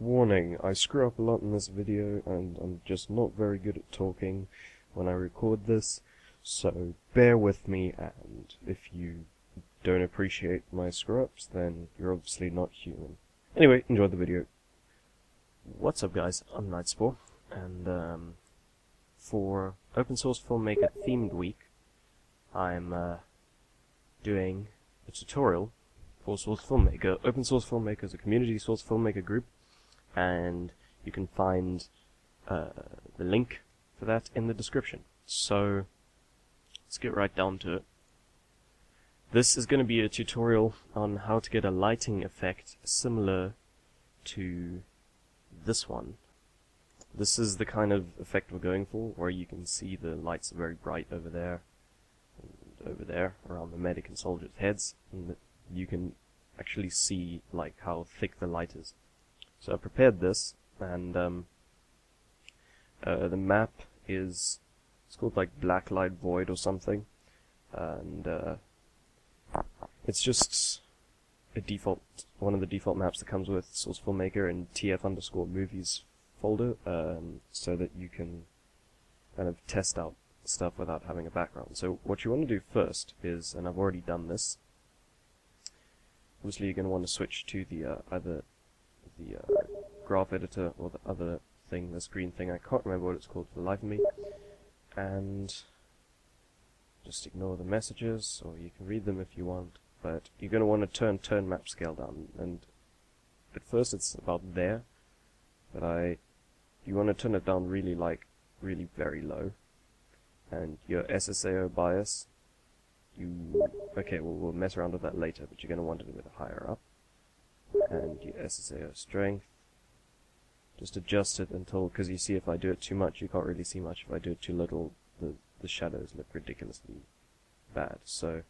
Warning, I screw up a lot in this video and I'm just not very good at talking when I record this, so bear with me, and if you don't appreciate my screw-ups, then you're obviously not human. Anyway, enjoy the video. What's up guys, I'm Knightspore, and for Open Source Filmmaker Themed Week, I'm doing a tutorial for Source Filmmaker. Open Source Filmmaker is a community source filmmaker group, and you can find the link for that in the description. So let's get right down to it. This is going to be a tutorial on how to get a lighting effect similar to this one. This is the kind of effect we're going for, where you can see the lights are very bright over there and over there around the medic and soldiers' heads, and you can actually see like how thick the light is. So I prepared this, and the map is, it's called like Blacklight Void or something, and it's just a default, one of the default maps that comes with Source Filmmaker and TF_movies folder, so that you can kind of test out stuff without having a background. So what you want to do first is, and I've already done this, obviously you're going to want to switch to the either the graph editor or the other thing, this green thing, I can't remember what it's called for the life of me, and just ignore the messages, or you can read them if you want, but you're going to want to turn map scale down, and at first it's about there, but you want to turn it down really very low, and your SSAO bias, we'll mess around with that later, but you're going to want it a bit higher up, and your SSAO strength, just adjust it until, because you see if I do it too much you can't really see much, if I do it too little the shadows look ridiculously bad, so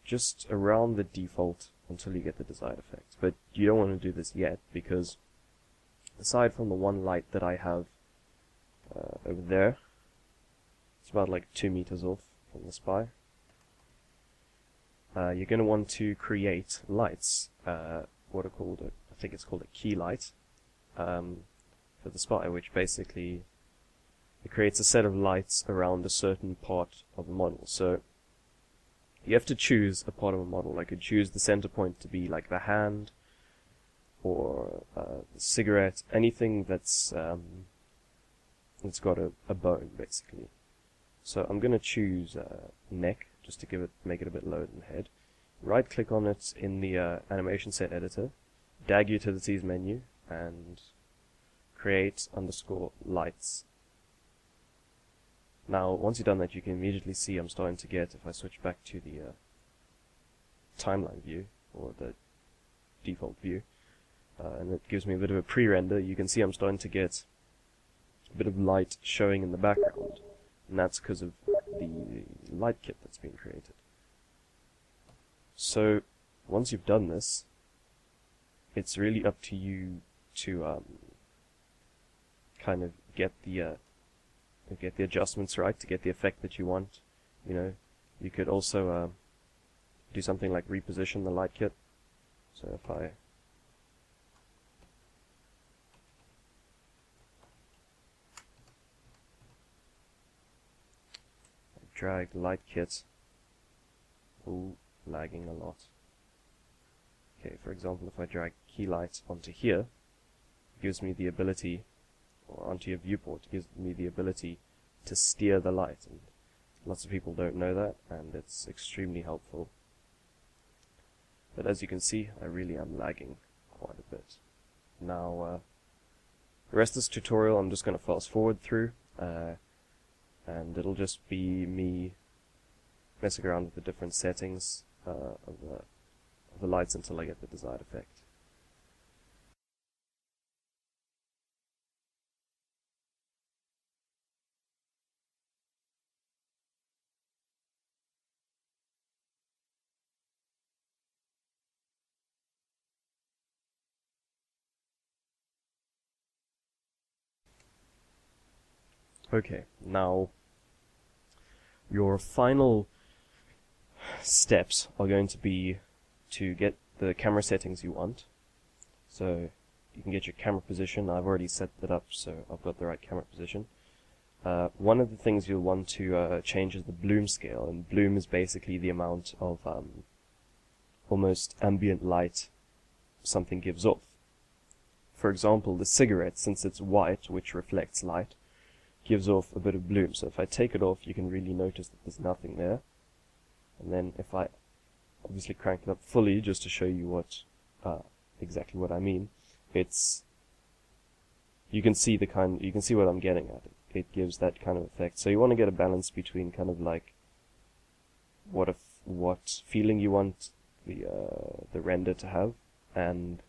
just around the default until you get the desired effect. But you don't want to do this yet, because aside from the one light that I have over there, it's about like 2 meters off from the spy, you're going to want to create lights, what are called, I think it's called a key light, for the spy, which basically it creates a set of lights around a certain part of the model. So you have to choose a part of a model. Like you choose the center point to be like the hand, or the cigarette, anything that's got a bone basically. So I'm going to choose neck, just to make it a bit lower than head. Right click on it in the animation set editor, DAG utilities menu, and create _lights. Now once you've done that, you can immediately see I'm starting to get, if I switch back to the timeline view, or the default view, and it gives me a bit of a pre-render, you can see I'm starting to get a bit of light showing in the background, and that's because of the light kit that's been created. So once you've done this, it's really up to you to kind of get the adjustments right, to get the effect that you want. You know, you could also do something like reposition the light kit. So if I drag the light kit, lagging a lot. Okay, for example, if I drag key light onto here, it gives me the ability, or onto your viewport, it gives me the ability to steer the light, and lots of people don't know that, and it's extremely helpful. But as you can see, I really am lagging quite a bit. Now, the rest of this tutorial I'm just going to fast forward through, and it'll just be me messing around with the different settings of the lights until I get the desired effect. Okay, now your final steps are going to be to get the camera settings you want. So you can get your camera position. I've already set that up, so I've got the right camera position. One of the things you'll want to change is the bloom scale, and bloom is basically the amount of almost ambient light something gives off. For example, the cigarette, since it's white, which reflects light, gives off a bit of bloom. So if I take it off, you can really notice that there's nothing there. And then if I obviously crank it up fully, just to show you what exactly what I mean, you can see what I'm getting at. It gives that kind of effect. So you want to get a balance between kind of like what feeling you want the render to have, and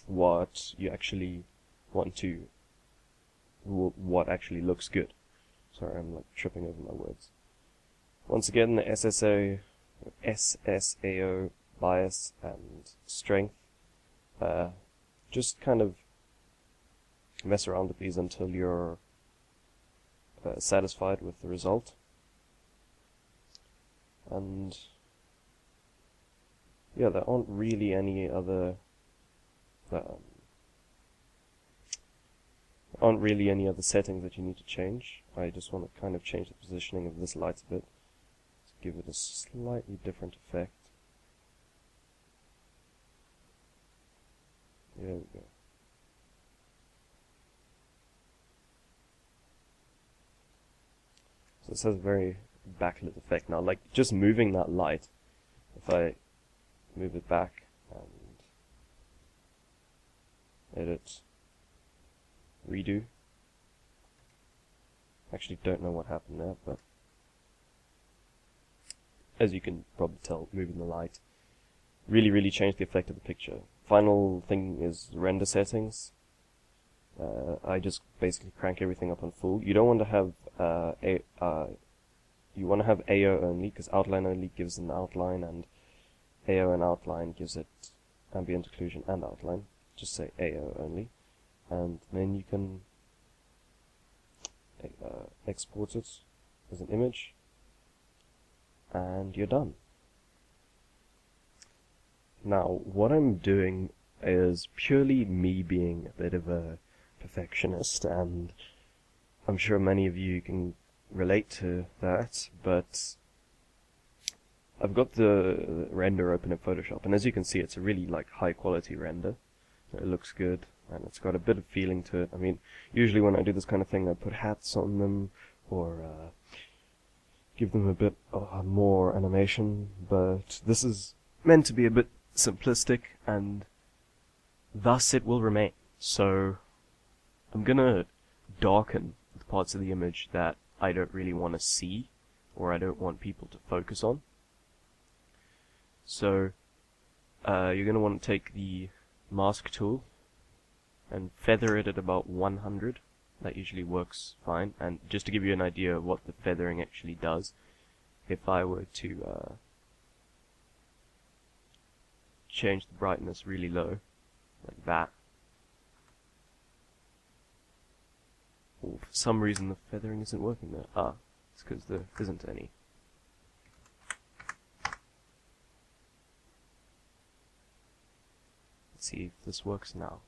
what you actually want to, what actually looks good. Sorry, I'm like tripping over my words. Once again, the SSAO bias and strength. Just kind of mess around with these until you're satisfied with the result. And yeah, there aren't really any other settings that you need to change. I just want to kind of change the positioning of this light a bit to give it a slightly different effect. There we go. So this has a very backlit effect. Now, like, just moving that light, if I move it back and edit, redo. Actually don't know what happened there, but as you can probably tell, moving the light really changed the effect of the picture. Final thing is render settings. I just basically crank everything up on full. You don't want to have you want to have AO only, because outline only gives an outline, and AO and outline gives it ambient occlusion and outline. Just say AO only, and then you can export it as an image, and you're done. Now, what I'm doing is purely me being a bit of a perfectionist, and I'm sure many of you can relate to that, but I've got the render open in Photoshop, and as you can see, it's a really like high quality render. It looks good, and it's got a bit of feeling to it. I mean, usually when I do this kind of thing, I put hats on them, or give them a bit more animation, but this is meant to be a bit simplistic, and thus it will remain. So I'm gonna darken the parts of the image that I don't really want to see, or I don't want people to focus on. So you're gonna want to take the mask tool and feather it at about 100. That usually works fine. And just to give you an idea of what the feathering actually does, if I were to change the brightness really low, like that, for some reason the feathering isn't working there. It's because there isn't any. Let's see if this works now.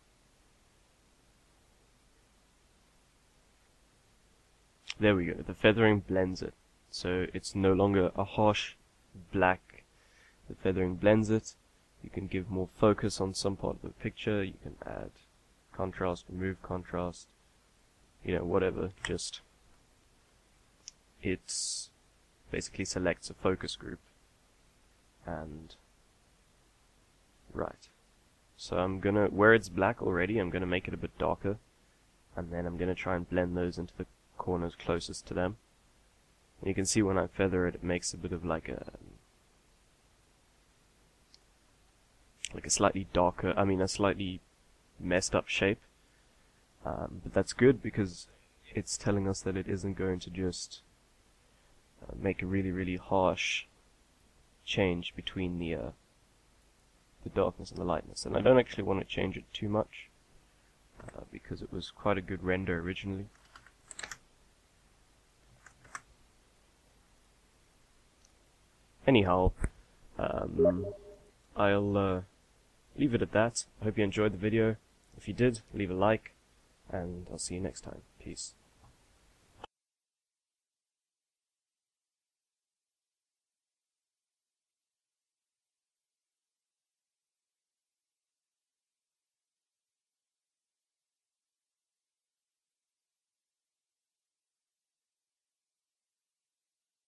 There we go, the feathering blends it. So it's no longer a harsh black. The feathering blends it. You can give more focus on some part of the picture. You can add contrast, remove contrast, whatever. Just, it's basically selects a focus group. And, right. So I'm gonna, where it's black already, I'm gonna make it a bit darker. And then I'm gonna try and blend those into the corners closest to them. And you can see when I feather it, it makes a bit of like a slightly darker, a slightly messed up shape. But that's good, because it's telling us that it isn't going to just make a really harsh change between the darkness and the lightness. And I don't actually want to change it too much, because it was quite a good render originally. Anyhow, I'll leave it at that. I hope you enjoyed the video. If you did, leave a like, and I'll see you next time. Peace.